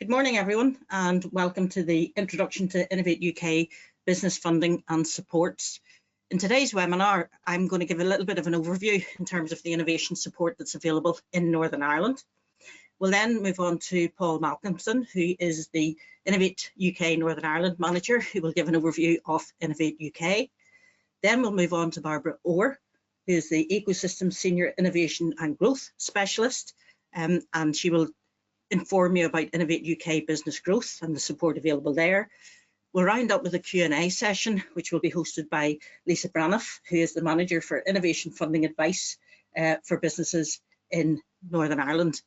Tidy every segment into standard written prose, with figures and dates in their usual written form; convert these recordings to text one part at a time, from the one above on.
Good morning, everyone, and welcome to the Introduction to Innovate UK Business Funding and Supports. In today's webinar, I'm going to give a little bit of an overview in terms of the innovation support that's available in Northern Ireland. We'll then move on to Paul Malcolmson, who is the Innovate UK Northern Ireland Manager, who will give an overview of Innovate UK. Then we'll move on to Barbara Orr, who is the Ecosystem Senior Innovation and Growth Specialist, and she will inform you about Innovate UK business growth and the support available there. We'll round up with a Q&A session, which will be hosted by Lisa Braniff, who is the Manager for Innovation Funding Advice for businesses in Northern Ireland.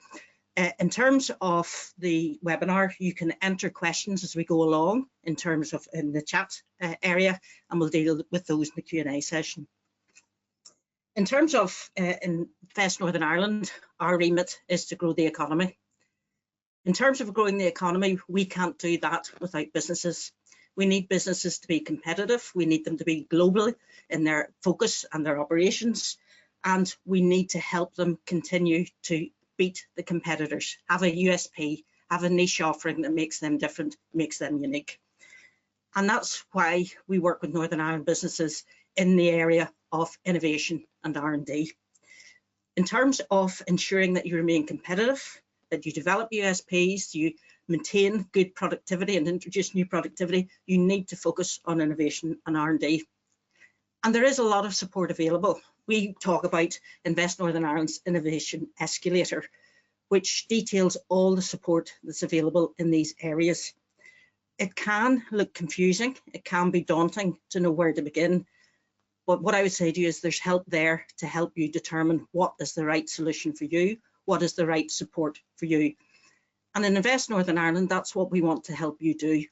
In terms of the webinar, you can enter questions as we go along in terms of in the chat area, and we'll deal with those in the Q&A session. In terms of Invest Northern Ireland, our remit is to grow the economy. In terms of growing the economy, we can't do that without businesses. We need businesses to be competitive. We need them to be global in their focus and their operations. And we need to help them continue to beat the competitors, have a USP, have a niche offering that makes them different, makes them unique. And that's why we work with Northern Ireland businesses in the area of innovation and R&D. In terms of ensuring that you remain competitive, that you develop USPs, you maintain good productivity and introduce new productivity, you need to focus on innovation and R&D. And there is a lot of support available. We talk about Invest Northern Ireland's Innovation Escalator, which details all the support that's available in these areas. It can look confusing, it can be daunting to know where to begin, but what I would say to you is there's help there to help you determine what is the right solution for you, what is the right support for you. And in Invest Northern Ireland, that's what we want to help you do.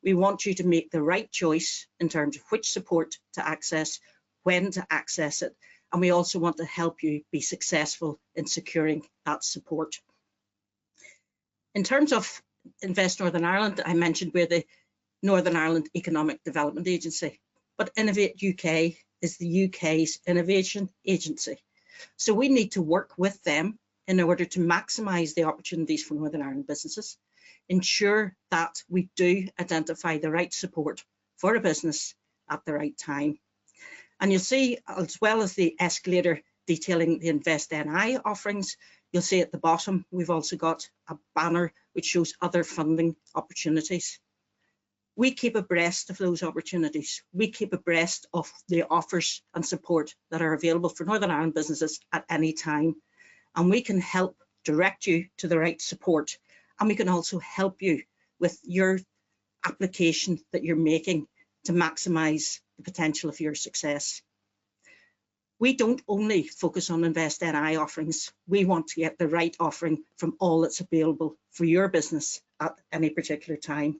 We want you to make the right choice in terms of which support to access, when to access it, and we also want to help you be successful in securing that support. In terms of Invest Northern Ireland, I mentioned we're the Northern Ireland Economic Development Agency, but Innovate UK is the UK's innovation agency. So we need to work with them in order to maximise the opportunities for Northern Ireland businesses, ensure that we do identify the right support for a business at the right time. And you'll see, as well as the escalator detailing the Invest NI offerings, you'll see at the bottom, we've also got a banner which shows other funding opportunities. We keep abreast of those opportunities. We keep abreast of the offers and support that are available for Northern Ireland businesses at any time. And we can help direct you to the right support. And we can also help you with your application that you're making to maximise the potential of your success. We don't only focus on Invest NI offerings. We want to get the right offering from all that's available for your business at any particular time.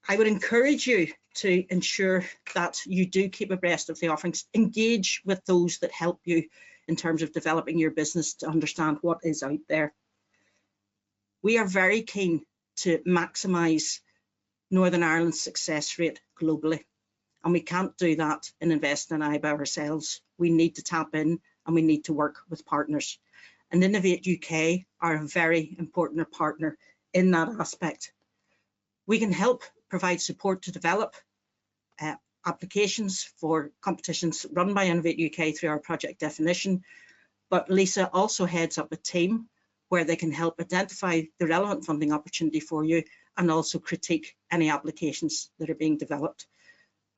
I would encourage you to ensure that you do keep abreast of the offerings, engage with those that help you in terms of developing your business to understand what is out there. We are very keen to maximise Northern Ireland's success rate globally, and we can't do that in Invest NI by ourselves. We need to tap in and we need to work with partners. And Innovate UK are a very important partner in that aspect. We can help provide support to develop applications for competitions run by Innovate UK through our project definition, but Lisa also heads up a team where they can help identify the relevant funding opportunity for you and also critique any applications that are being developed.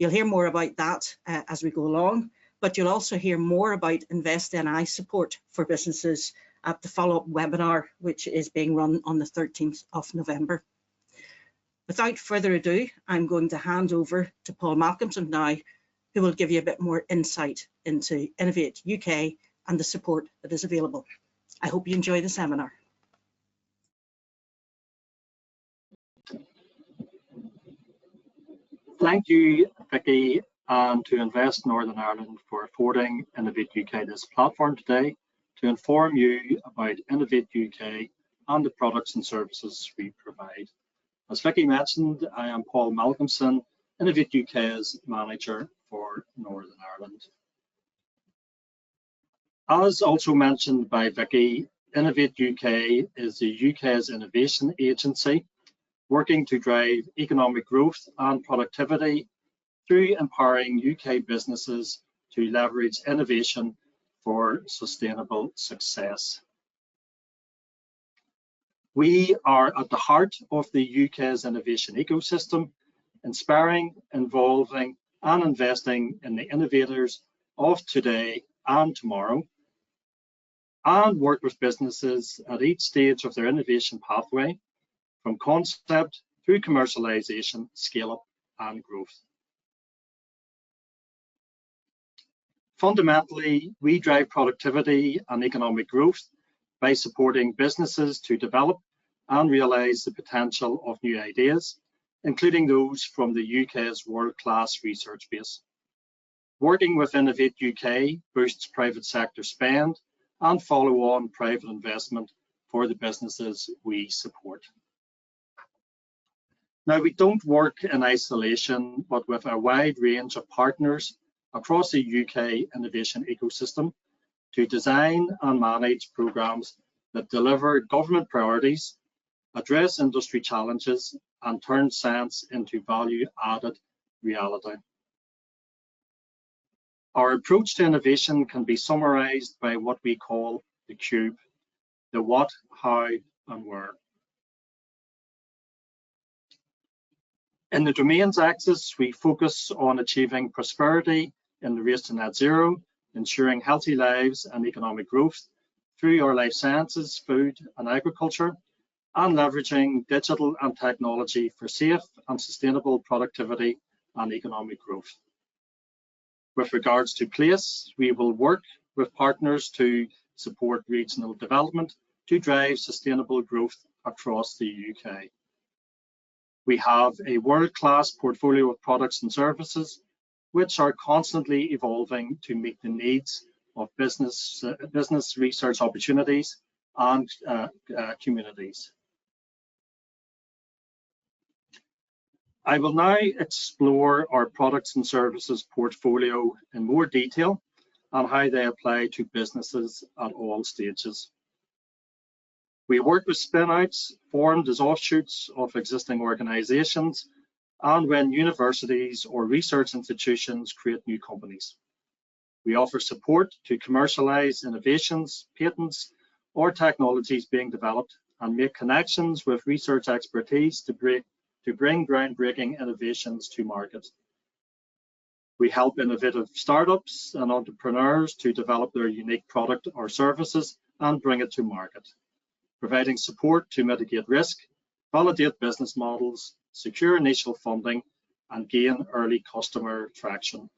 You'll hear more about that as we go along, but you'll also hear more about Invest NI support for businesses at the follow-up webinar, which is being run on the 13th of November. Without further ado, I'm going to hand over to Paul Malcolmson now, who will give you a bit more insight into Innovate UK and the support that is available. I hope you enjoy the seminar. Thank you, Vicky, and to Invest Northern Ireland for affording Innovate UK this platform today to inform you about Innovate UK and the products and services we provide. As Vicky mentioned, I am Paul Malcolmson, Innovate UK's Manager for Northern Ireland. As also mentioned by Vicky, Innovate UK is the UK's innovation agency, working to drive economic growth and productivity through empowering UK businesses to leverage innovation for sustainable success. We are at the heart of the UK's innovation ecosystem, inspiring, involving and investing in the innovators of today and tomorrow, and work with businesses at each stage of their innovation pathway, from concept through commercialization, scale-up and growth. Fundamentally, we drive productivity and economic growth by supporting businesses to develop and realise the potential of new ideas, including those from the UK's world-class research base. Working with Innovate UK boosts private sector spend and follow-on private investment for the businesses we support. Now, we don't work in isolation, but with a wide range of partners across the UK innovation ecosystem to design and manage programmes that deliver government priorities, address industry challenges, and turn science into value-added reality. Our approach to innovation can be summarised by what we call the cube: the what, how, and where. In the domains axis, we focus on achieving prosperity in the race to net zero, ensuring healthy lives and economic growth through our life sciences, food and agriculture, and leveraging digital and technology for safe and sustainable productivity and economic growth. With regards to place, we will work with partners to support regional development to drive sustainable growth across the UK. We have a world-class portfolio of products and services which are constantly evolving to meet the needs of business research opportunities and communities. I will now explore our products and services portfolio in more detail and how they apply to businesses at all stages. We work with spin-outs formed as offshoots of existing organisations and when universities or research institutions create new companies. We offer support to commercialise innovations, patents, or technologies being developed, and make connections with research expertise to bring groundbreaking innovations to market. We help innovative startups and entrepreneurs to develop their unique product or services and bring it to market, providing support to mitigate risk, validate business models, secure initial funding, and gain early customer traction.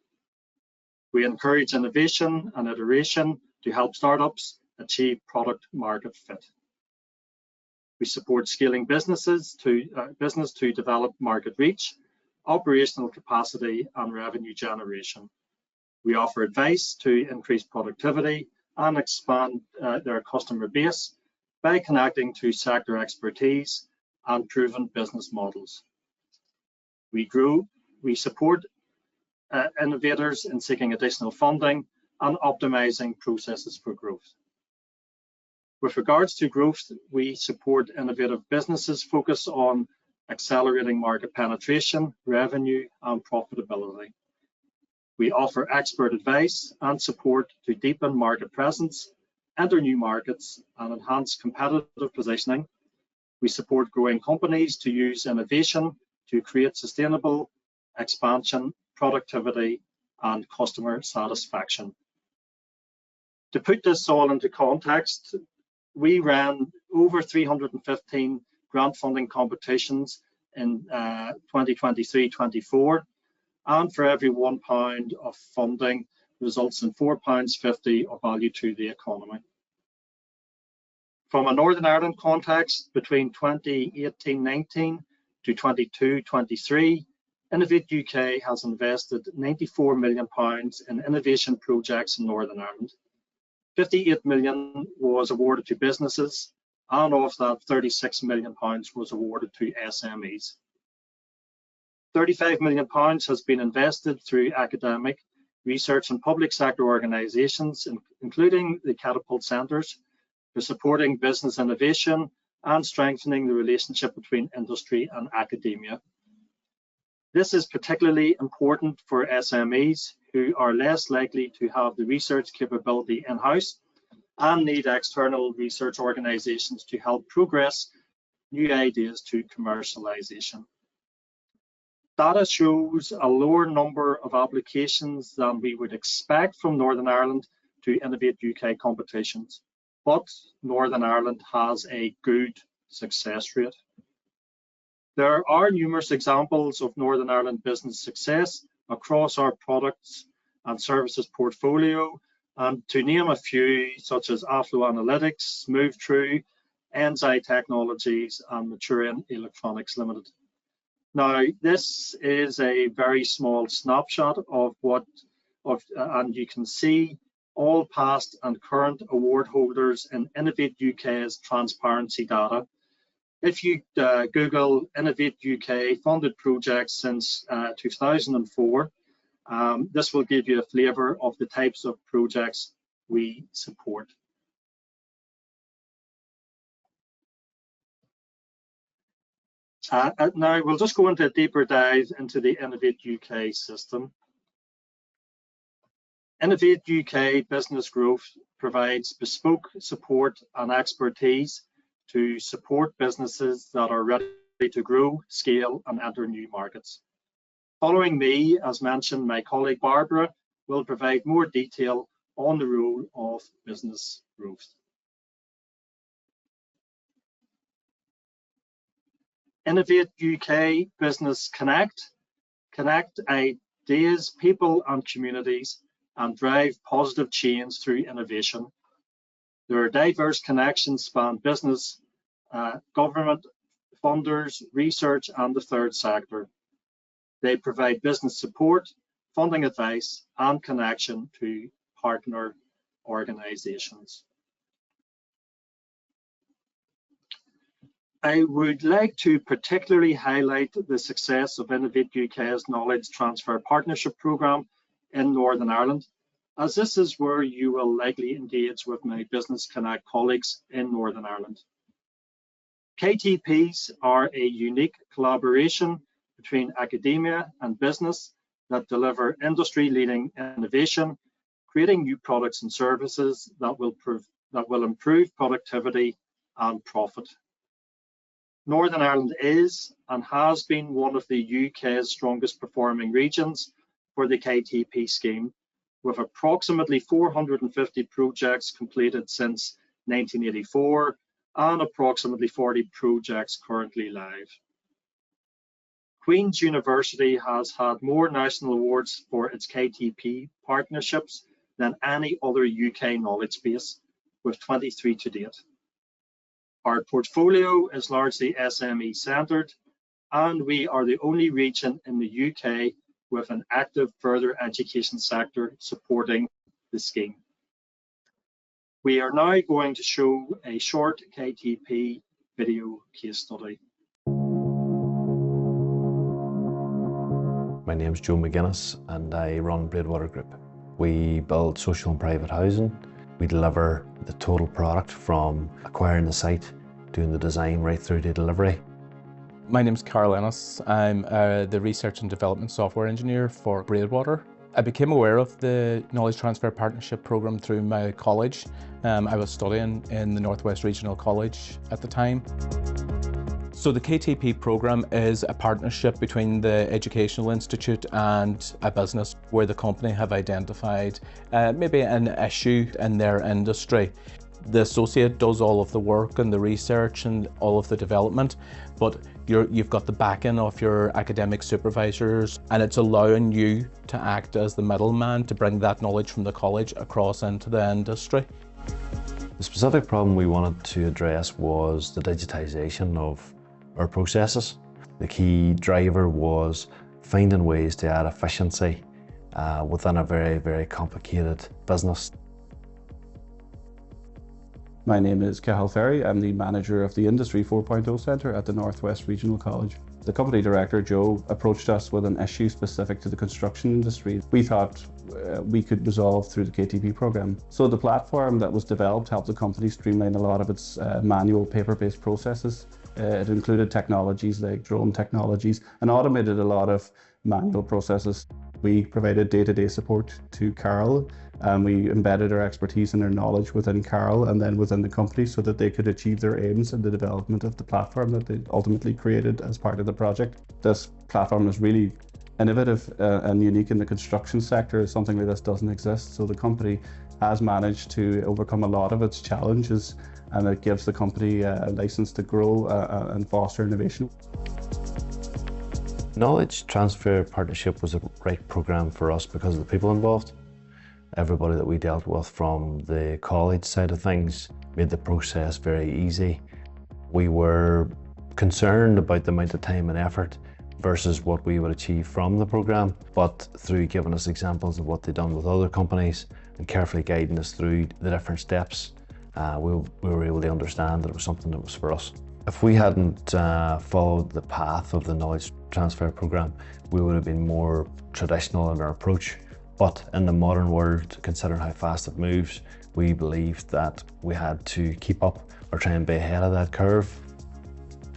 We encourage innovation and iteration to help startups achieve product market fit. We support scaling business to develop market reach, operational capacity, and revenue generation. We offer advice to increase productivity and expand their customer base by connecting to sector expertise and proven business models. We support innovators in seeking additional funding and optimizing processes for growth. With regards to growth, we support innovative businesses focus on accelerating market penetration, revenue, and profitability. We offer expert advice and support to deepen market presence, enter new markets, and enhance competitive positioning. We support growing companies to use innovation to create sustainable expansion, productivity, and customer satisfaction. To put this all into context, we ran over 315 grant funding competitions in 2023-24, and for every £1 of funding results in £4.50 of value to the economy. From a Northern Ireland context, between 2018-19 to 22-23, Innovate UK has invested £94 million in innovation projects in Northern Ireland. 58 million was awarded to businesses, and of that, 36 million pounds was awarded to SMEs. 35 million pounds has been invested through academic, research and public sector organisations, including the Catapult Centres, for supporting business innovation and strengthening the relationship between industry and academia. This is particularly important for SMEs who are less likely to have the research capability in-house and need external research organisations to help progress new ideas to commercialisation. Data shows a lower number of applications than we would expect from Northern Ireland to Innovate UK competitions, but Northern Ireland has a good success rate. There are numerous examples of Northern Ireland business success across our products and services portfolio, and to name a few, such as Aflo Analytics, MoveTrue, Enzi Technologies, and Maturian Electronics Limited. Now, this is a very small snapshot of and you can see all past and current award holders in Innovate UK's transparency data. If you Google Innovate UK funded projects since 2004, this will give you a flavour of the types of projects we support. Now we'll just go into a deeper dive into the Innovate UK system. Innovate UK Business Growth provides bespoke support and expertise to support businesses that are ready to grow, scale, and enter new markets. Following me, as mentioned, my colleague Barbara will provide more detail on the role of business growth. Innovate UK Business Connect ideas, people, and communities, and drive positive change through innovation. Their diverse connections span business, government, funders, research, and the third sector. They provide business support, funding advice, and connection to partner organisations. I would like to particularly highlight the success of Innovate UK's Knowledge Transfer Partnership Programme in Northern Ireland, as this is where you will likely engage with my Business Connect colleagues in Northern Ireland. KTPs are a unique collaboration between academia and business that deliver industry-leading innovation, creating new products and services that will improve productivity and profit. Northern Ireland is and has been one of the UK's strongest performing regions for the KTP scheme, with approximately 450 projects completed since 1984 and approximately 40 projects currently live. Queen's University has had more national awards for its KTP partnerships than any other UK knowledge base, with 23 to date. Our portfolio is largely SME centred, and we are the only region in the UK with an active further education sector supporting the scheme. We are now going to show a short KTP video case study. My name's Joe McGuinness and I run Braidwater Group. We build social and private housing. We deliver the total product from acquiring the site, doing the design right through to delivery. My name's Carl Ennis. I'm the Research and Development Software Engineer for Braidwater. I became aware of the Knowledge Transfer Partnership Programme through my college. I was studying in the Northwest Regional College at the time. So the KTP programme is a partnership between the Educational Institute and a business where the company have identified maybe an issue in their industry. The associate does all of the work and the research and all of the development, but you've got the backing of your academic supervisors, and it's allowing you to act as the middleman to bring that knowledge from the college across into the industry. The specific problem we wanted to address was the digitisation of our processes. The key driver was finding ways to add efficiency within a very, very complicated business. My name is Cathal Ferry. I'm the manager of the Industry 4.0 Centre at the Northwest Regional College. The company director, Joe, approached us with an issue specific to the construction industry. We thought we could resolve through the KTP programme. So the platform that was developed helped the company streamline a lot of its manual paper-based processes. It included technologies like drone technologies and automated a lot of manual processes. We provided day-to-day support to Carol, and we embedded our expertise and our knowledge within Carol and then within the company so that they could achieve their aims in the development of the platform that they ultimately created as part of the project. This platform is really innovative and unique in the construction sector. Something like this doesn't exist, so the company has managed to overcome a lot of its challenges, and it gives the company a license to grow and foster innovation. Knowledge Transfer Partnership was a right programme for us because of the people involved. Everybody that we dealt with from the college side of things made the process very easy. We were concerned about the amount of time and effort versus what we would achieve from the programme, but through giving us examples of what they'd done with other companies and carefully guiding us through the different steps, we were able to understand that it was something that was for us. If we hadn't followed the path of the Knowledge Transfer Programme, we would have been more traditional in our approach. But in the modern world, considering how fast it moves, we believed that we had to keep up or try and be ahead of that curve.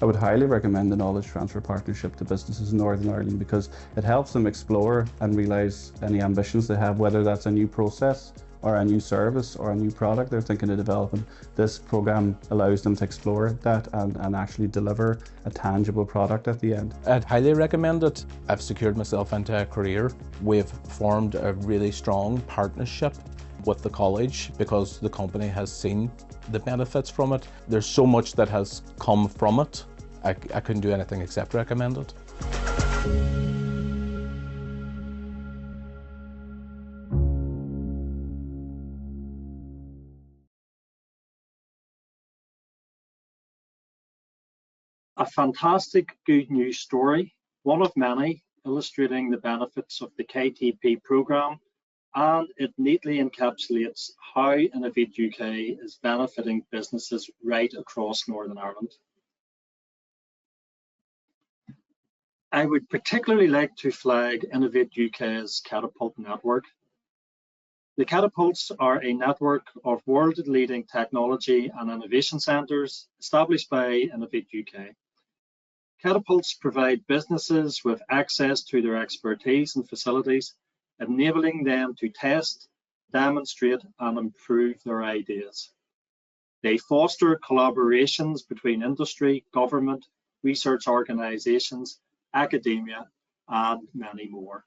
I would highly recommend the Knowledge Transfer Partnership to businesses in Northern Ireland because it helps them explore and realise any ambitions they have, whether that's a new process or a new service or a new product they're thinking of developing. This programme allows them to explore that and actually deliver a tangible product at the end. I'd highly recommend it. I've secured myself into a career. We've formed a really strong partnership with the college because the company has seen the benefits from it. There's so much that has come from it. I couldn't do anything except recommend it. A fantastic good news story, one of many, illustrating the benefits of the KTP programme, and it neatly encapsulates how Innovate UK is benefiting businesses right across Northern Ireland. I would particularly like to flag Innovate UK's Catapult network. The Catapults are a network of world-leading technology and innovation centres established by Innovate UK. Catapults provide businesses with access to their expertise and facilities, enabling them to test, demonstrate, and improve their ideas. They foster collaborations between industry, government, research organisations, academia, and many more.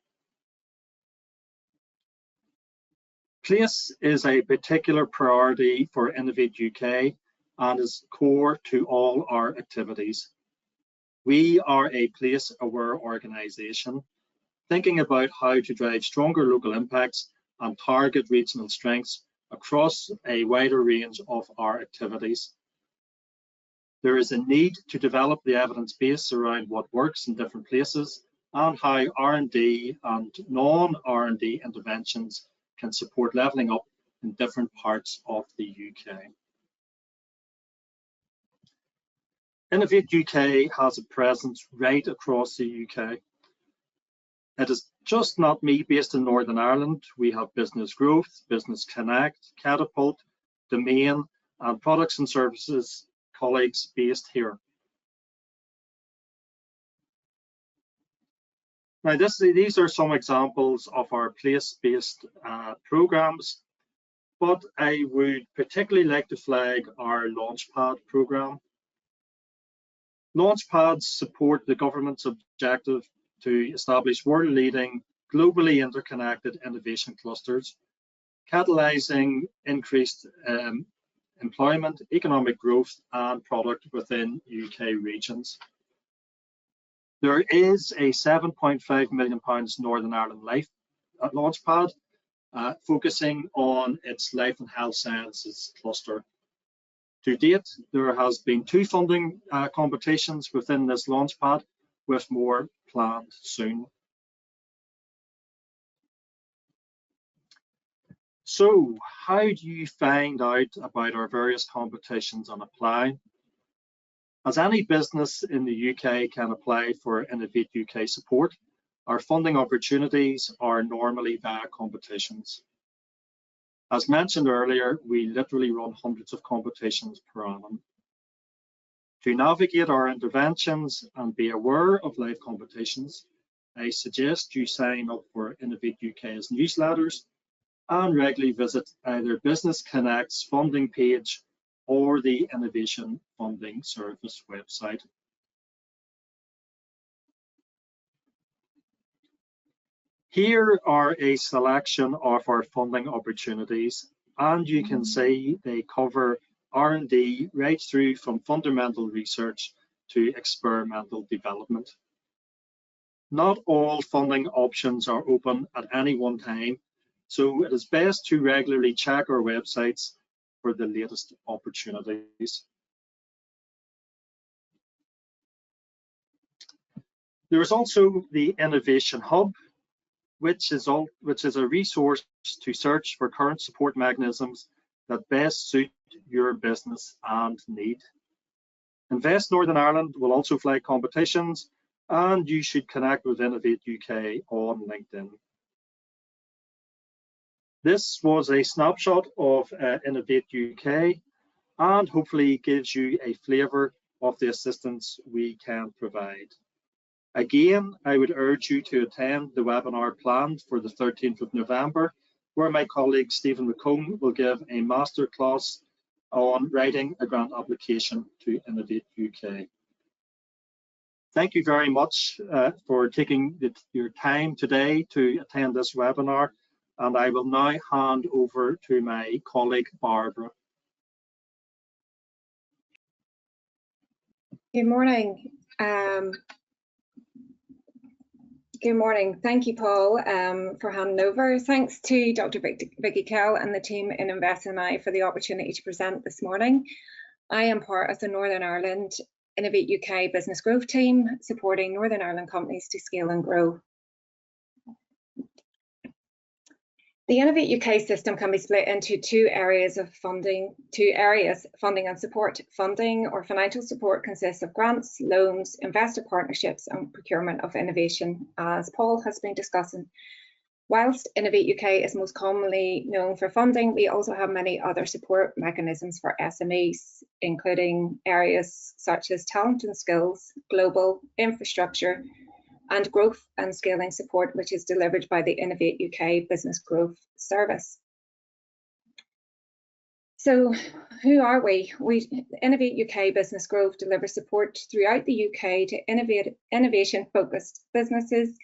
Place is a particular priority for Innovate UK and is core to all our activities. We are a place-aware organisation, thinking about how to drive stronger local impacts and target regional strengths across a wider range of our activities. There is a need to develop the evidence base around what works in different places and how R&D and non-R&D interventions can support levelling up in different parts of the UK. Innovate UK has a presence right across the UK. It is just not me based in Northern Ireland. We have Business Growth, Business Connect, Catapult, Domain, and Products and Services colleagues based here. Now, these are some examples of our place-based programmes, but I would particularly like to flag our Launchpad programme. Launchpads support the government's objective to establish world-leading, globally interconnected innovation clusters, catalysing increased employment, economic growth, and product within UK regions. There is a £7.5 million Northern Ireland Life Launchpad, focusing on its life and health sciences cluster. To date, there has been 2 funding competitions within this Launchpad, with more planned soon. So how do you find out about our various competitions and apply? As any business in the UK can apply for Innovate UK support, our funding opportunities are normally via competitions. As mentioned earlier, we literally run hundreds of competitions per annum. To navigate our interventions and be aware of live competitions, I suggest you sign up for Innovate UK's newsletters and regularly visit either Business Connect's funding page or the Innovation Funding Service website. Here are a selection of our funding opportunities, and you can see they cover R&D right through from fundamental research to experimental development. Not all funding options are open at any one time, so it is best to regularly check our websites for the latest opportunities. There is also the Innovation Hub, which is a resource to search for current support mechanisms that best suit your business and need. Invest Northern Ireland will also flag competitions, and you should connect with Innovate UK on LinkedIn. This was a snapshot of Innovate UK and hopefully gives you a flavour of the assistance we can provide. Again, I would urge you to attend the webinar planned for the 13th of November, where my colleague Stephen McComb will give a masterclass on writing a grant application to Innovate UK. Thank you very much for taking your time today to attend this webinar, and I will now hand over to my colleague Barbara. Good morning. Good morning. Thank you, Paul, for handing over. Thanks to Dr. Vicky Kell and the team in InvestNI for the opportunity to present this morning. I am part of the Northern Ireland Innovate UK Business Growth Team, supporting Northern Ireland companies to scale and grow. The Innovate UK system can be split into two areas, funding and support. Funding or financial support consists of grants, loans, investor partnerships and procurement of innovation, as Paul has been discussing. Whilst Innovate UK is most commonly known for funding, we also have many other support mechanisms for SMEs, including areas such as talent and skills, global infrastructure, and growth and scaling support, which is delivered by the Innovate UK Business Growth Service. So who are we? Innovate UK Business Growth delivers support throughout the UK to innovation-focused businesses.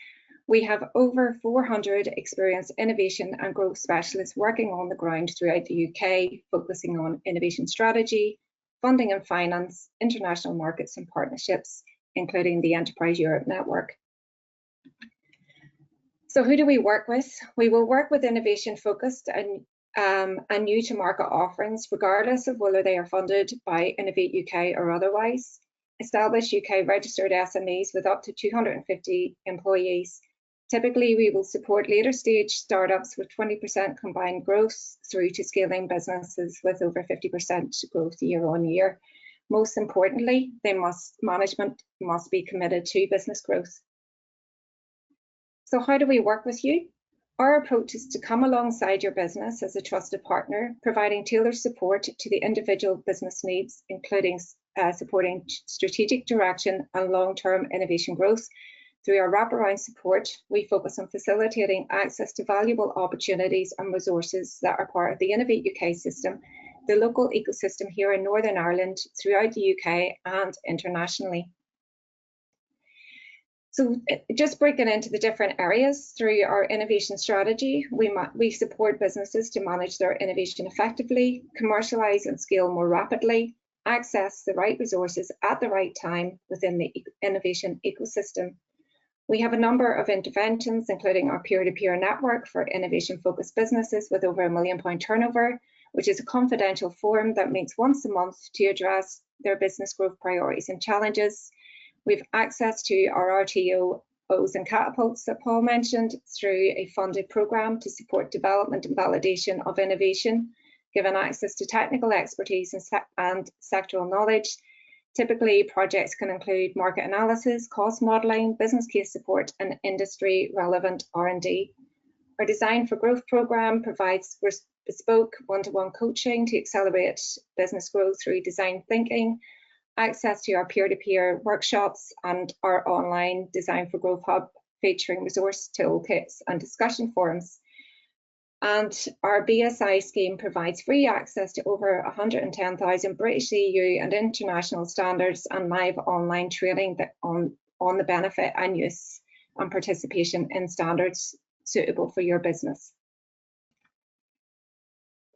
We have over 400 experienced innovation and growth specialists working on the ground throughout the UK, focusing on innovation strategy, funding and finance, international markets and partnerships, including the Enterprise Europe Network. So who do we work with? We will work with innovation-focused and new to market offerings, regardless of whether they are funded by Innovate UK or otherwise. Established UK registered SMEs with up to 250 employees. Typically, we will support later stage startups with 20% combined growth through to scaling businesses with over 50% growth year on year. Most importantly, management must be committed to business growth. So how do we work with you? Our approach is to come alongside your business as a trusted partner, providing tailored support to the individual business needs, including supporting strategic direction and long-term innovation growth. Through our wraparound support, we focus on facilitating access to valuable opportunities and resources that are part of the Innovate UK system, the local ecosystem here in Northern Ireland, throughout the UK and internationally. So just breaking into the different areas, through our innovation strategy, we support businesses to manage their innovation effectively, commercialise and scale more rapidly, access the right resources at the right time within the innovation ecosystem. We have a number of interventions, including our peer-to-peer network for innovation-focused businesses with over £1 million turnover, which is a confidential forum that meets once a month to address their business growth priorities and challenges. We've access to our RTO OS and catapults that Paul mentioned through a funded programme to support development and validation of innovation, given access to technical expertise and sectoral knowledge. Typically, projects can include market analysis, cost modelling, business case support, and industry-relevant R&D. Our Design for Growth programme provides bespoke one-to-one coaching to accelerate business growth through design thinking, access to our peer-to-peer workshops, and our online Design for Growth Hub featuring resource toolkits and discussion forums. And our BSI scheme provides free access to over 110,000 British, EU and international standards and live online training on the benefit and use and participation in standards suitable for your business.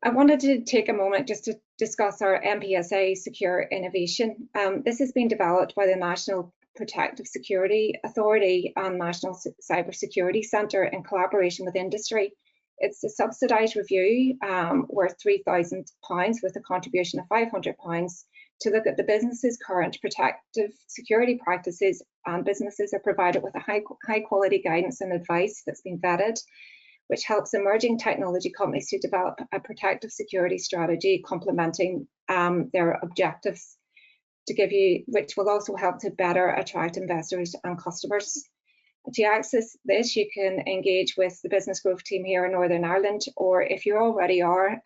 I wanted to take a moment just to discuss our NPSA Secure Innovation. This has been developed by the National Protective Security Authority and National Cybersecurity Centre in collaboration with industry. It's a subsidised review worth £3,000 with a contribution of £500 to look at the business's current protective security practices, and businesses are provided with a high quality guidance and advice that's been vetted, which helps emerging technology companies to develop a protective security strategy complementing their objectives which will also help to better attract investors and customers. To access this, you can engage with the business growth team here in Northern Ireland, or if you already are,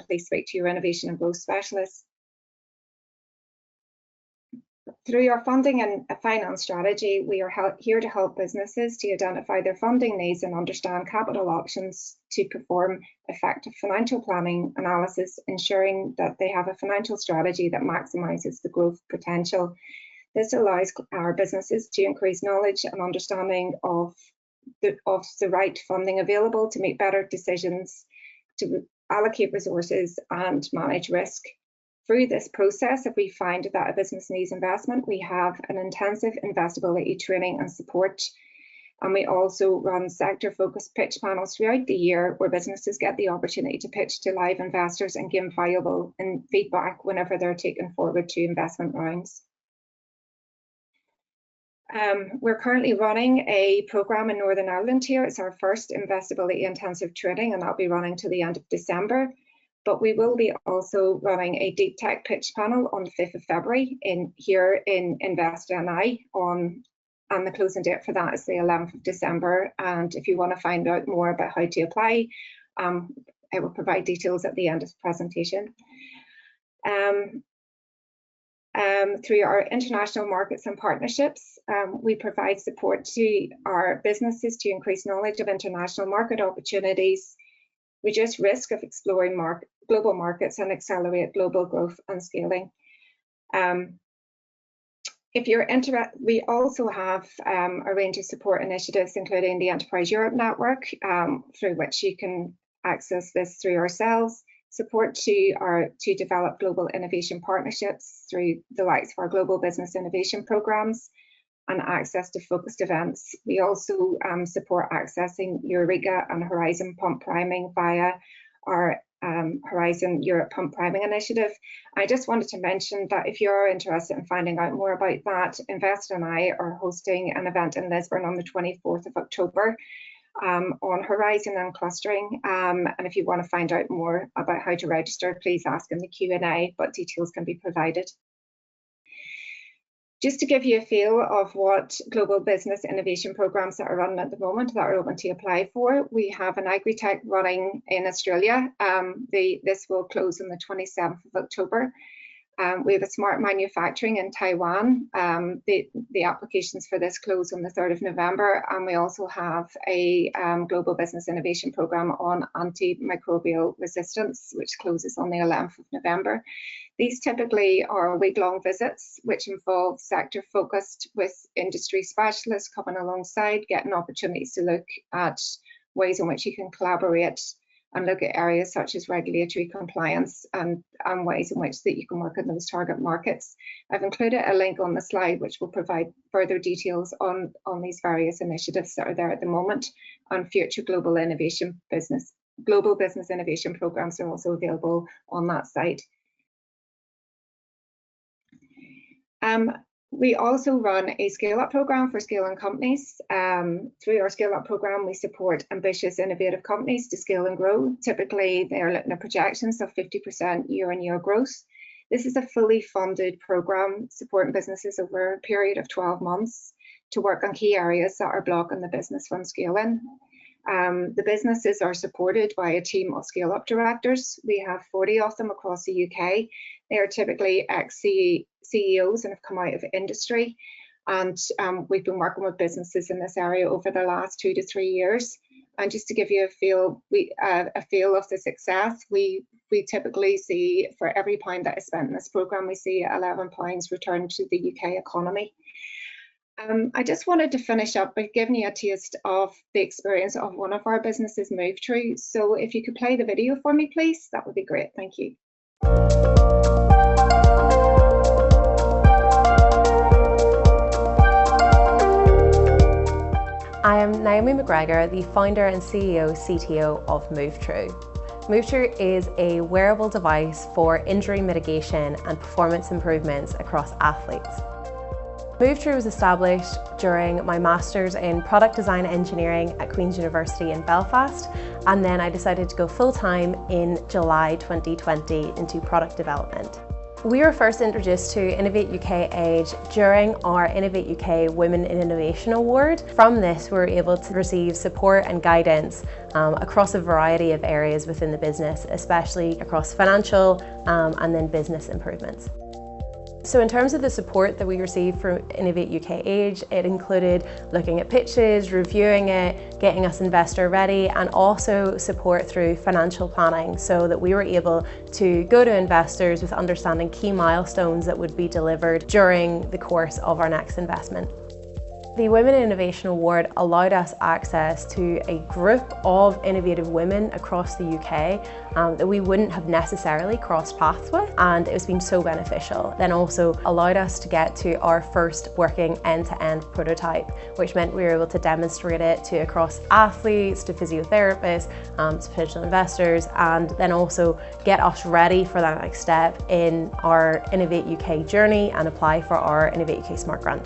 please speak to your innovation and growth specialist. Through our funding and finance strategy, we are here to help businesses to identify their funding needs and understand capital options to perform effective financial planning analysis, ensuring that they have a financial strategy that maximises the growth potential. This allows our businesses to increase knowledge and understanding of the right funding available to make better decisions, to allocate resources and manage risk. Through this process, if we find that a business needs investment, we have an intensive investability training and support. And we also run sector-focused pitch panels throughout the year where businesses get the opportunity to pitch to live investors and give valuable feedback whenever they're taken forward to investment rounds. We're currently running a programme in Northern Ireland here. It's our first investability intensive training, and that'll be running to the end of December. But we will be also running a deep tech pitch panel on the 5th of February here in InvestNI and the closing date for that is the 11th of December. And if you want to find out more about how to apply, I will provide details at the end of the presentation. Through our international markets and partnerships, we provide support to our businesses to increase knowledge of international market opportunities, reduce risk of exploring global markets, and accelerate global growth and scaling. If you're interested, we also have a range of support initiatives, including the Enterprise Europe Network, through which you can access this through ourselves. Support to develop global innovation partnerships through the likes of our global business innovation programs, and access to focused events. We also support accessing Eureka and Horizon pump priming via our Horizon Europe pump priming initiative. I just wanted to mention that if you're interested in finding out more about that, InvestNI are hosting an event in Lisbon on the 24th of October on Horizon and clustering. And if you want to find out more about how to register, please ask in the Q&A, but details can be provided. Just to give you a feel of what global business innovation programs that are running at the moment that are open to apply for, we have an AgriTech running in Australia. This will close on the 27th of October. We have a smart manufacturing in Taiwan. The applications for this close on the 3rd of November. And we also have a global business innovation program on antimicrobial resistance, which closes on the 11th of November. These typically are week-long visits, which involve sector focused with industry specialists coming alongside, getting opportunities to look at ways in which you can collaborate and look at areas such as regulatory compliance and ways in which that you can work in those target markets. I've included a link on the slide which will provide further details on these various initiatives that are there at the moment, and future global business innovation programs are also available on that site. We also run a scale-up program for scaling companies. Through our scale-up program, we support ambitious, innovative companies to scale and grow. Typically, they're looking at projections of 50% year-on-year growth. This is a fully funded program supporting businesses over a period of 12 months to work on key areas that are blocking the business from scaling. The businesses are supported by a team of scale-up directors. We have 40 of them across the UK. They are typically ex-CEOs and have come out of industry. And we've been working with businesses in this area over the last 2 to 3 years. And just to give you a feel of the success, we typically see, for every pound that is spent in this programme, we see £11 returned to the UK economy. I just wanted to finish up by giving you a taste of the experience of one of our businesses, MoveTrue. So if you could play the video for me, please, that would be great. Thank you. I am Naomi McGregor, the founder and CEO CTO of MoveTrue. MoveTrue is a wearable device for injury mitigation and performance improvements across athletes. MoveTrue was established during my Masters in Product Design Engineering at Queen's University in Belfast, and then I decided to go full-time in July 2020 into product development. We were first introduced to Innovate UK Age during our Innovate UK Women in Innovation Award. From this, we were able to receive support and guidance across a variety of areas within the business, especially across financial and then business improvements. So in terms of the support that we received from Innovate UK Age, it included looking at pitches, reviewing it, getting us investor ready, and also support through financial planning so that we were able to go to investors with understanding key milestones that would be delivered during the course of our next investment. The Women in Innovation Award allowed us access to a group of innovative women across the UK that we wouldn't have necessarily crossed paths with, and it's been so beneficial. Then also allowed us to get to our first working end-to-end prototype, which meant we were able to demonstrate it to across athletes, to physiotherapists, to potential investors, and then also get us ready for that next step in our Innovate UK journey and apply for our Innovate UK Smart Grant.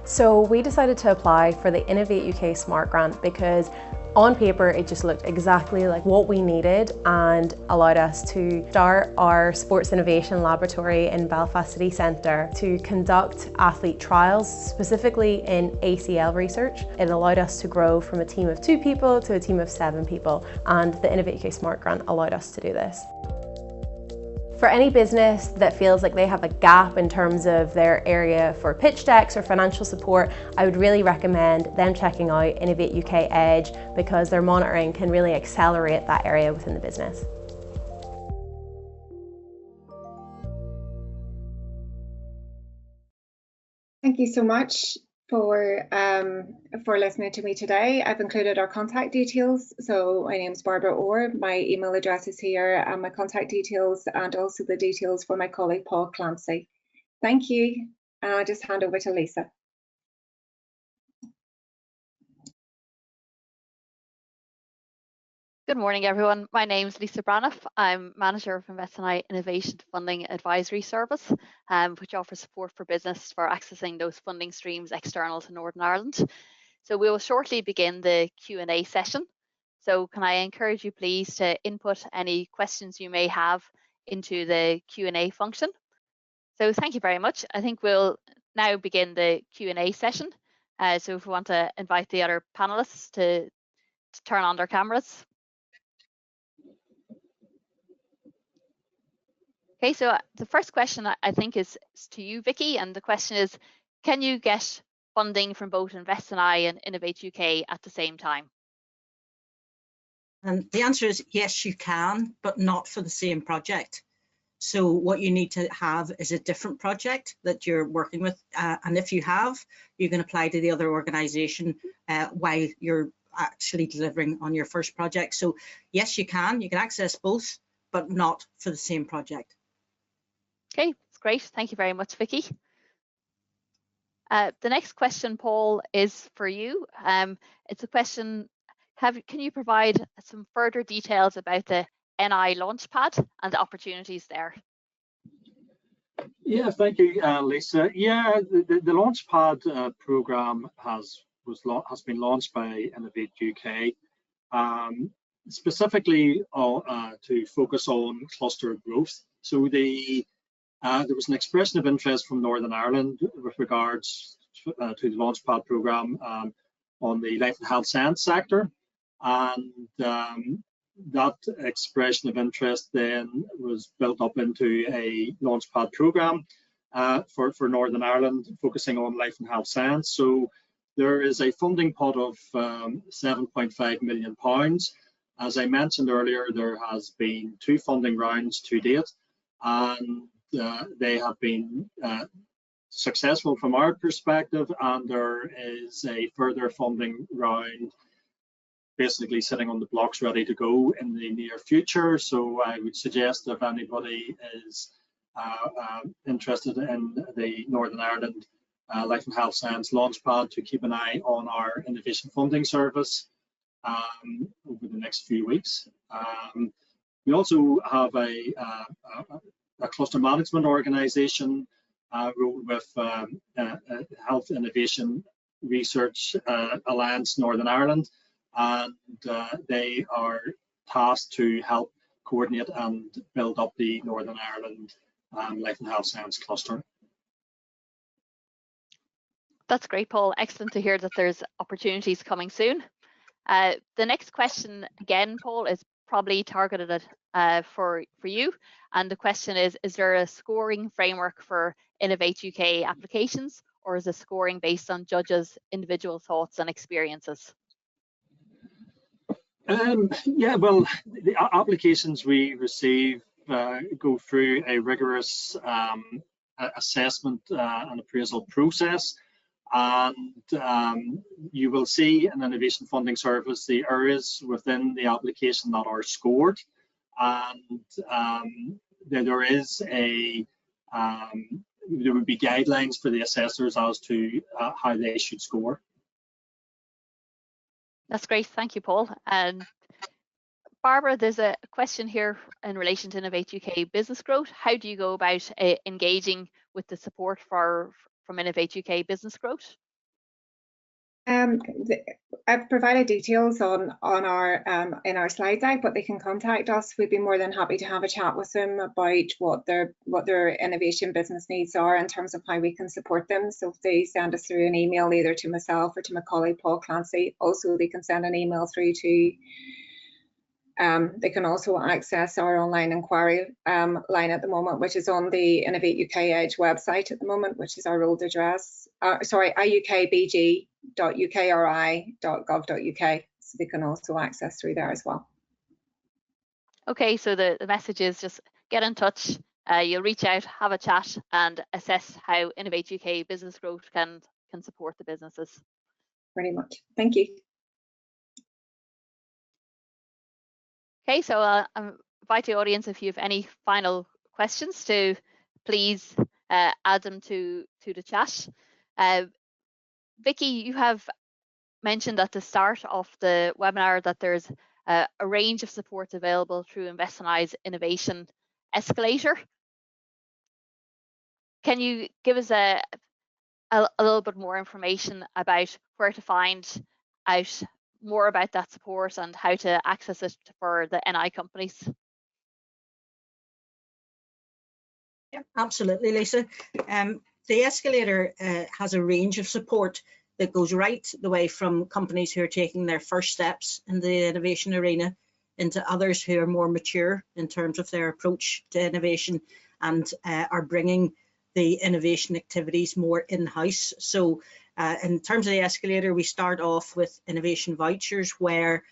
So we decided to apply for the Innovate UK Smart Grant because on paper it just looked exactly like what we needed and allowed us to start our Sports Innovation Laboratory in Belfast City Centre to conduct athlete trials, specifically in ACL research. It allowed us to grow from a team of 2 people to a team of 7 people, and the Innovate UK Smart Grant allowed us to do this. For any business that feels like they have a gap in terms of their area for pitch decks or financial support, I would really recommend them checking out Innovate UK Edge because their monitoring can really accelerate that area within the business. Thank you so much for listening to me today. I've included our contact details. So my name is Barbara Orr. My email address is here, and my contact details, and also the details for my colleague Paul Clancy. Thank you. And I'll just hand over to Lisa. Good morning, everyone. My name is Lisa Braniff. I'm Manager of InvestNI Innovation Funding Advisory Service, which offers support for business for accessing those funding streams external to Northern Ireland. So we will shortly begin the Q&A session. So can I encourage you please to input any questions you may have into the Q&A function. So thank you very much. I think we'll now begin the Q&A session. So if we want to invite the other panelists to turn on their cameras. Okay, so the first question I think is to you, Vicky, and the question is, can you get funding from both InvestNI and Innovate UK at the same time? And the answer is yes, you can, but not for the same project. So what you need to have is a different project that you're working with. And if you have, you can apply to the other organisation while you're actually delivering on your first project. So yes, you can access both, but not for the same project. Okay, that's great. Thank you very much, Vicky. The next question, Paul, is for you. It's a question, can you provide some further details about the NI Launchpad and the opportunities there? Yeah, thank you, Lisa. Yeah, the Launchpad program has been launched by Innovate UK, specifically to focus on cluster growth. So there was an expression of interest from Northern Ireland with regards to the Launchpad program on the life and health science sector, and that expression of interest then was built up into a Launchpad program for Northern Ireland, focusing on life and health science. So there is a funding pot of £7.5 million. As I mentioned earlier, there has been 2 funding rounds to date, and they have been successful from our perspective, and there is a further funding round basically sitting on the blocks ready to go in the near future. So I would suggest if anybody is interested in the Northern Ireland Life and Health Science Launchpad to keep an eye on our innovation funding service over the next few weeks. We also have a cluster management organisation with Health Innovation Research Alliance Northern Ireland, and they are tasked to help coordinate and build up the Northern Ireland Life and Health Science cluster. That's great, Paul. Excellent to hear that there's opportunities coming soon. The next question, again, Paul, is probably targeted at for you. And the question is there a scoring framework for Innovate UK applications, or is the scoring based on judges' individual thoughts and experiences? Yeah, well, the applications we receive go through a rigorous assessment and appraisal process, and you will see in Innovation Funding Service the areas within the application that are scored, and there would be guidelines for the assessors as to how they should score. That's great, thank you, Paul. And Barbara, there's a question here in relation to Innovate UK business growth. How do you go about engaging with the support from Innovate UK business growth? I've provided details on our in our slide deck, but they can contact us. We'd be more than happy to have a chat with them about what their innovation business needs are in terms of how we can support them. So if they send us through an email either to myself or to my colleague Paul Clancy, also they can send an email through to they can also access our online inquiry line at the moment, which is on the Innovate UK Edge website at the moment, which is our old address. Sorry, iukbg.ukri.gov.uk. So they can also access through there as well. Okay, so the message is just get in touch. You'll reach out, have a chat, and assess how Innovate UK business growth can support the businesses. Pretty much. Thank you. Okay, so I invite the audience, if you have any final questions, to please add them to the chat. Vicky, you have mentioned at the start of the webinar that there's a range of supports available through Invest&I's Innovation Escalator. Can you give us a little bit more information about where to find out more about that support and how to access it for the NI companies? Yeah, absolutely, Lisa. The Escalator has a range of support that goes right the way from companies who are taking their first steps in the innovation arena into others who are more mature in terms of their approach to innovation and are bringing the innovation activities more in-house. So in terms of the Escalator, we start off with innovation vouchers where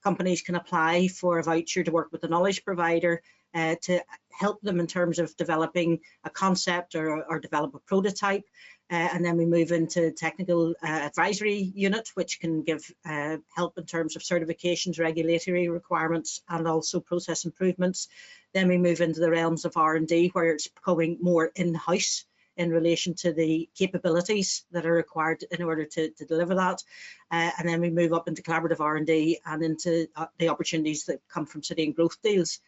companies can apply for a voucher to work with a knowledge provider to help them in terms of developing a concept or develop a prototype. And then we move into technical advisory unit, which can give help in terms of certifications, regulatory requirements, and also process improvements. Then we move into the realms of R&D, where it's becoming more in-house in relation to the capabilities that are required in order to deliver that. And then we move up into collaborative R&D and into the opportunities that come from city and growth deals.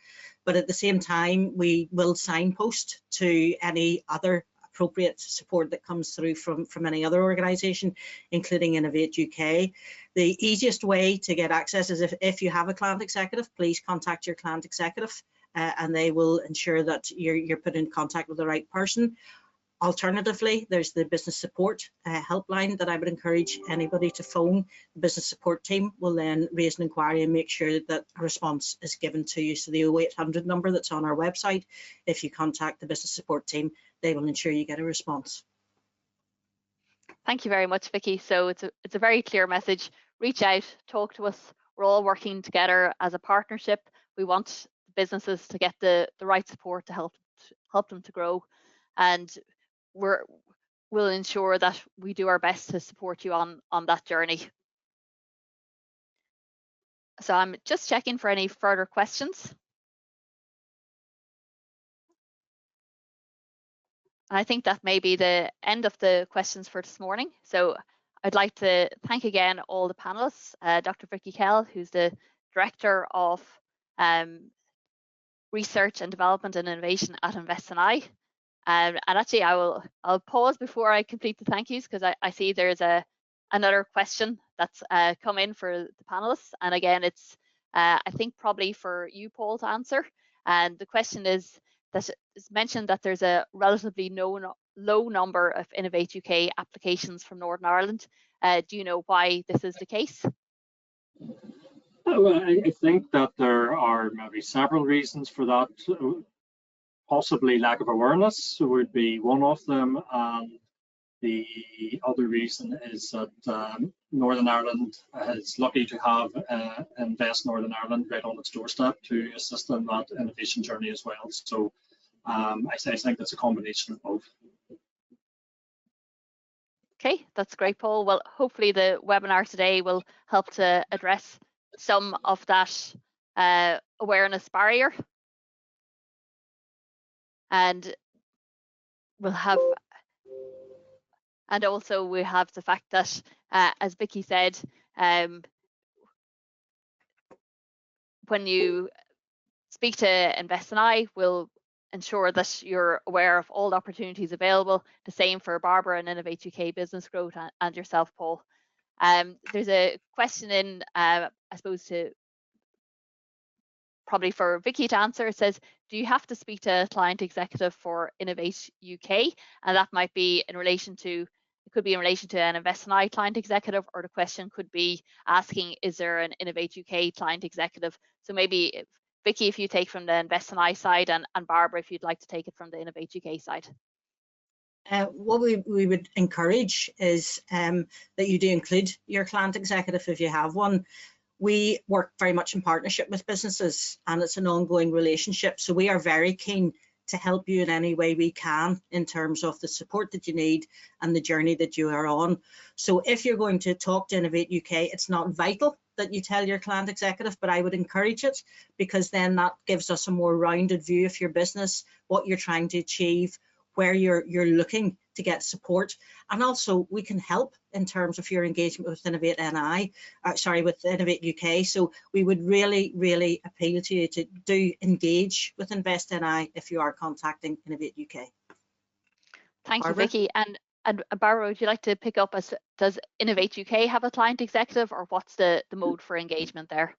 But at the same time, we will signpost to any other appropriate support that comes through from any other organisation, including Innovate UK. The easiest way to get access is if you have a client executive, please contact your client executive and they will ensure that you're put in contact with the right person. Alternatively, there's the business support helpline that I would encourage anybody to phone. The business support team will then raise an inquiry and make sure that a response is given to you. So the 0800 number that's on our website, if you contact the business support team, they will ensure you get a response. Thank you very much, Vicky. So it's a very clear message. Reach out, talk to us. We're all working together as a partnership. We want businesses to get the right support to help them to grow, and we'll ensure that we do our best to support you on that journey. So I'm just checking for any further questions. And I think that may be the end of the questions for this morning. So I'd like to thank again all the panelists, Dr. Vicky Kell, who's the Director of Research and Development and Innovation at InvestNI. And actually, I'll pause before I complete the thank yous, because I see there's another question that's come in for the panelists. And again, it's I think probably for you, Paul, to answer. And the question is that it's mentioned that there's a relatively low number of Innovate UK applications from Northern Ireland. Do you know why this is the case? Well, I think that there are maybe several reasons for that. Possibly lack of awareness would be one of them, and the other reason is that Northern Ireland is lucky to have Invest Northern Ireland right on its doorstep to assist in that innovation journey as well. So I think that's a combination of both. Okay, that's great, Paul. Well, hopefully the webinar today will help to address some of that awareness barrier. And we'll have, and also we have the fact that, as Vicky said, when you speak to InvestNI, we'll ensure that you're aware of all the opportunities available. The same for Barbara and Innovate UK Business Growth and yourself, Paul. There's a question in, I suppose, to probably for Vicky to answer. It says, do you have to speak to a client executive for Innovate UK? And that might be in relation to, it could be in relation to an InvestNI client executive, or the question could be asking, is there an Innovate UK client executive? So maybe Vicky, if you take from the InvestNI side, and Barbara, if you'd like to take it from the Innovate UK side. What we would encourage is that you do include your client executive if you have one. We work very much in partnership with businesses, and it's an ongoing relationship. So we are very keen to help you in any way we can in terms of the support that you need and the journey that you are on. So if you're going to talk to Innovate UK, it's not vital that you tell your client executive, but I would encourage it, because then that gives us a more rounded view of your business, what you're trying to achieve, where you're looking to get support, and also we can help in terms of your engagement with Innovate with Innovate UK. So we would really appeal to you to do engage with Invest NI if you are contacting Innovate UK. Thank Barbara? you, Vicky. And Barbara, would you like to pick up, does Innovate UK have a client executive, or what's the mode for engagement there?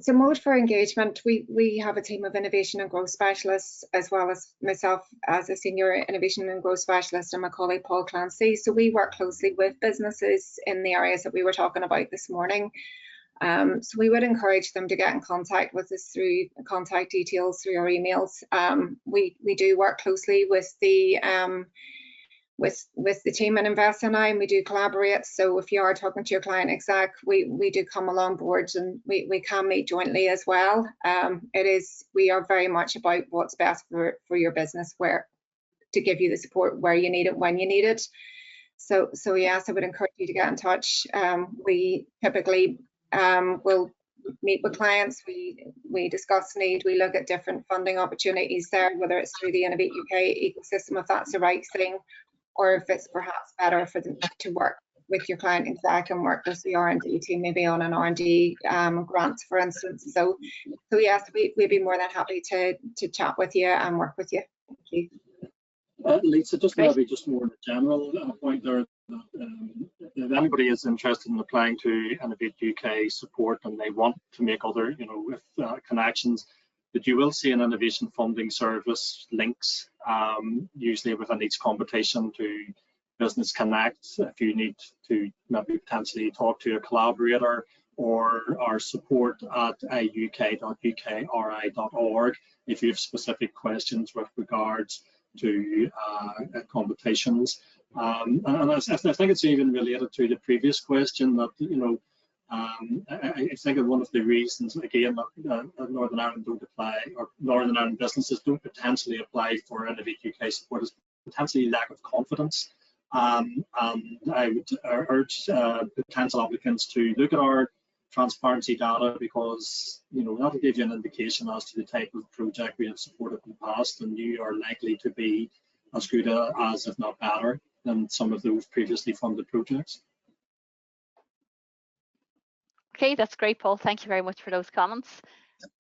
So mode for engagement, we have a team of innovation and growth specialists, as well as myself as a senior innovation and growth specialist, and my colleague Paul Clancy. So we work closely with businesses in the areas that we were talking about this morning. So we would encourage them to get in contact with us through contact details, through our emails. We do work closely with the team at InvestNI, and we do collaborate. So if you are talking to your client exec, we do come along boards, and we can meet jointly as well. We are very much about what's best for your business, where to give you the support where you need it, when you need it. So yes, I would encourage you to get in touch. We typically will meet with clients, we discuss need, we look at different funding opportunities there, whether it's through the Innovate UK ecosystem, if that's the right thing, or if it's perhaps better for them to work with your client exec and work with the R&D team, maybe on an R&D grant, for instance. So yes, we'd be more than happy to chat with you and work with you. Thank you. Lisa, just maybe just more in a general point there, if anybody is interested in applying to Innovate UK support and they want to make other, with connections, that you will see an innovation funding service links, usually within each competition, to Business Connect if you need to maybe potentially talk to a collaborator, or our support at uk.ukri.org if you have specific questions with regards to competitions. And I think it's even related to the previous question that, I think one of the reasons, again, that Northern Ireland don't apply, or Northern Ireland businesses don't potentially apply for Innovate UK support, is potentially lack of confidence. And I would urge potential applicants to look at our transparency data, because that'll give you an indication as to the type of project we have supported in the past, and you are likely to be as good as, if not better, than some of those previously funded projects. Okay, that's great, Paul. Thank you very much for those comments.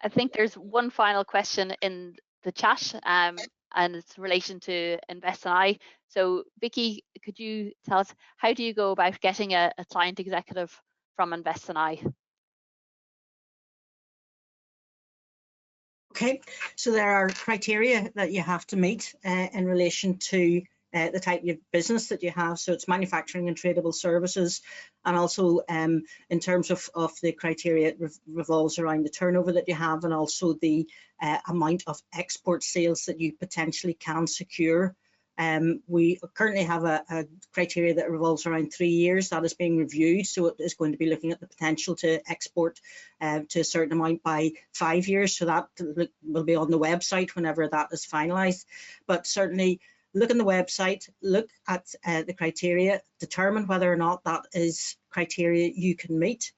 I think there's one final question in the chat, and it's in relation to InvestNI. So Vicky, could you tell us, how do you go about getting a client executive from InvestNI? Okay, so there are criteria that you have to meet in relation to the type of business that you have. So it's manufacturing and tradable services, and also in terms of the criteria, it revolves around the turnover that you have, and also the amount of export sales that you potentially can secure. We currently have a criteria that revolves around 3 years. That is being reviewed, so it is going to be looking at the potential to export to a certain amount by 5 years. So that will be on the website whenever that is finalised. But certainly look on the website, look at the criteria, determine whether or not that is criteria you can meet.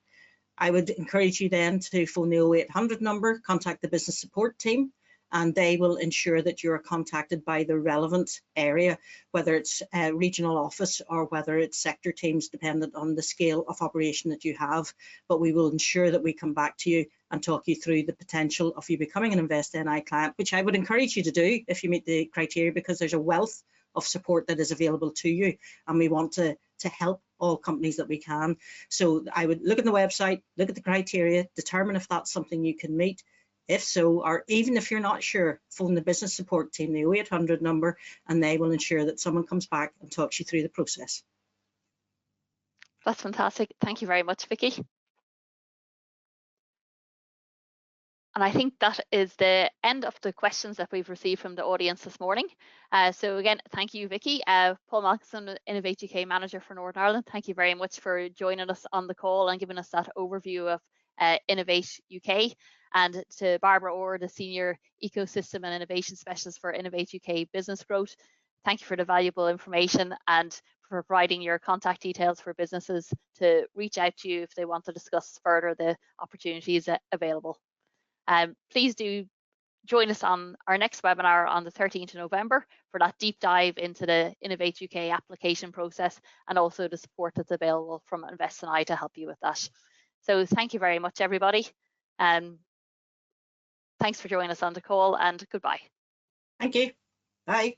I would encourage you then to phone the 0800 number, contact the business support team, and they will ensure that you are contacted by the relevant area, whether it's a regional office or whether it's sector teams, dependent on the scale of operation that you have. But we will ensure that we come back to you and talk you through the potential of you becoming an InvestNI client, which I would encourage you to do if you meet the criteria, because there's a wealth of support that is available to you, and we want to help all companies that we can. So I would look at the website, look at the criteria, determine if that's something you can meet. If so, or even if you're not sure, phone the business support team, the 0800 number, and they will ensure that someone comes back and talks you through the process. That's fantastic. Thank you very much, Vicky. And I think that is the end of the questions that we've received from the audience this morning. So again, thank you, Vicky. Paul Malcolmson, Innovate UK Manager for Northern Ireland, thank you very much for joining us on the call and giving us that overview of Innovate UK. And to Barbara Orr, the Senior Ecosystem and Innovation Specialist for Innovate UK Business Growth, thank you for the valuable information and for providing your contact details for businesses to reach out to you if they want to discuss further the opportunities available. Please do join us on our next webinar on the 13th of November for that deep dive into the Innovate UK application process, and also the support that's available from InvestNI to help you with that. So thank you very much, everybody. Thanks for joining us on the call, and goodbye. Thank you. Bye.